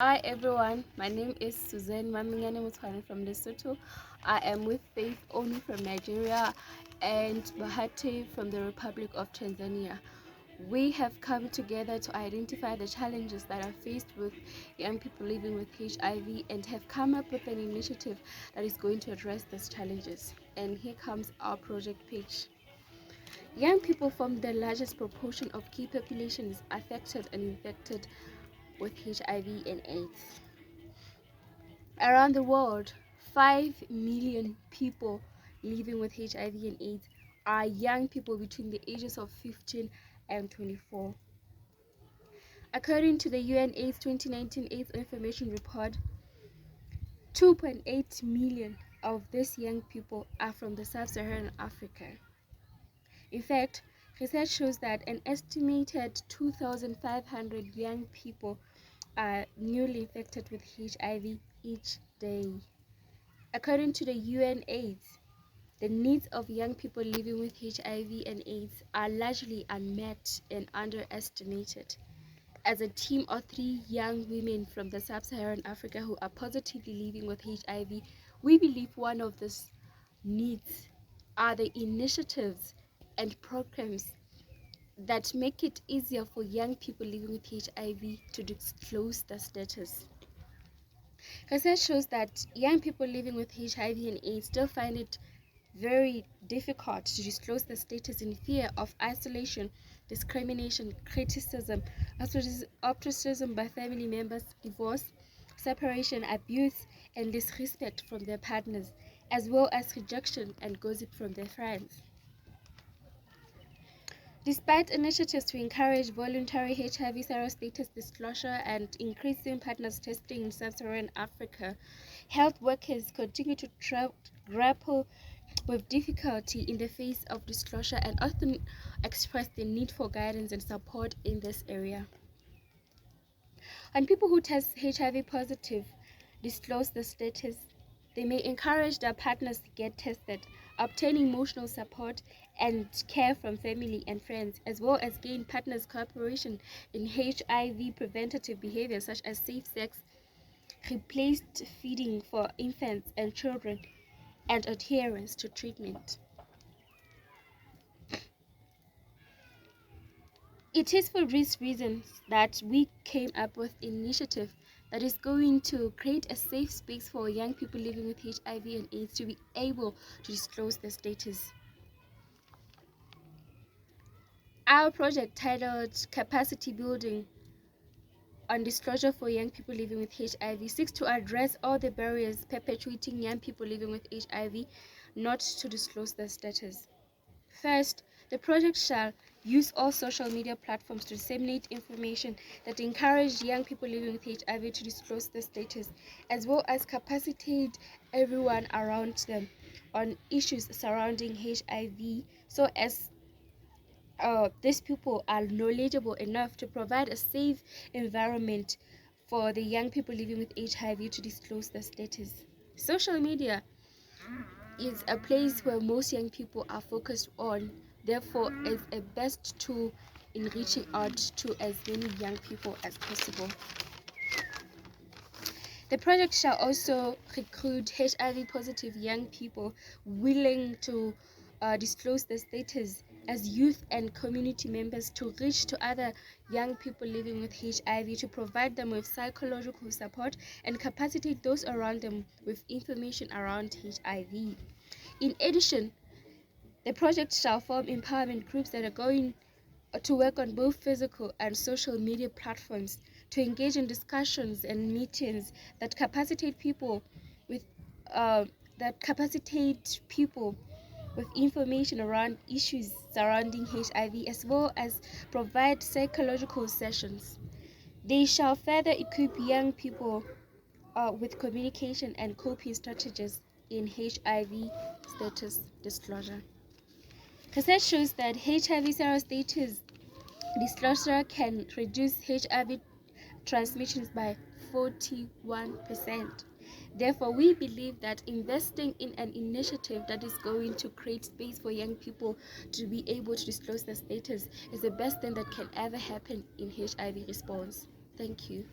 Hi everyone, my name is Suzanne Mamingane Mutwane from Lesotho. I am with Faith Oni from Nigeria and Bahati from the Republic of Tanzania. We have come together to identify the challenges that are faced with young people living with HIV and have come up with an initiative that is going to address these challenges. And here comes our project pitch. Young people form the largest proportion of key populations affected and infected with HIV and AIDS. Around the world, 5 million people living with HIV and AIDS are young people between the ages of 15 and 24. According to the UN AIDS 2019 AIDS Information Report, 2.8 million of these young people are from the sub-Saharan Africa. In fact, research shows that an estimated 2,500 young people are newly infected with HIV each day. According to the UN AIDS, the needs of young people living with HIV and AIDS are largely unmet and underestimated. As a team of 3 young women from the sub-Saharan Africa who are positively living with HIV, we believe one of these needs are the initiatives and programs that make it easier for young people living with HIV to disclose their status. Research shows that young people living with HIV and AIDS still find it very difficult to disclose their status in fear of isolation, discrimination, criticism, ostracism by family members, divorce, separation, abuse, and disrespect from their partners, as well as rejection and gossip from their friends. Despite initiatives to encourage voluntary HIV serostatus disclosure and increasing partners testing in sub-Saharan Africa, health workers continue to grapple with difficulty in the face of disclosure and often express the need for guidance and support in this area. When people who test HIV positive disclose the status, they may encourage their partners to get tested, obtain emotional support and care from family and friends, as well as gain partners' cooperation in HIV preventative behaviors such as safe sex, replaced feeding for infants and children, and adherence to treatment. It is for these reasons that we came up with an initiative that is going to create a safe space for young people living with HIV and AIDS to be able to disclose their status. Our project, titled Capacity Building on Disclosure for Young People Living with HIV, seeks to address all the barriers perpetuating young people living with HIV not to disclose their status. First, the project shall use all social media platforms to disseminate information that encourage young people living with HIV to disclose their status, as well as capacitate everyone around them on issues surrounding HIV so as these people are knowledgeable enough to provide a safe environment for the young people living with HIV to disclose their status. Social media is a place where most young people are focused on, therefore is a best tool in reaching out to as many young people as possible. The project shall also recruit HIV positive young people willing to disclose their status as youth and community members to reach to other young people living with HIV, to provide them with psychological support and capacitate those around them with information around HIV. In addition, the project shall form empowerment groups that are going to work on both physical and social media platforms to engage in discussions and meetings that capacitate people with information around issues surrounding HIV, as well as provide psychological sessions. They shall further equip young people with communication and coping strategies in HIV status disclosure. Research shows that HIV serostatus disclosure can reduce HIV transmissions by 41%. Therefore, we believe that investing in an initiative that is going to create space for young people to be able to disclose their status is the best thing that can ever happen in HIV response. Thank you.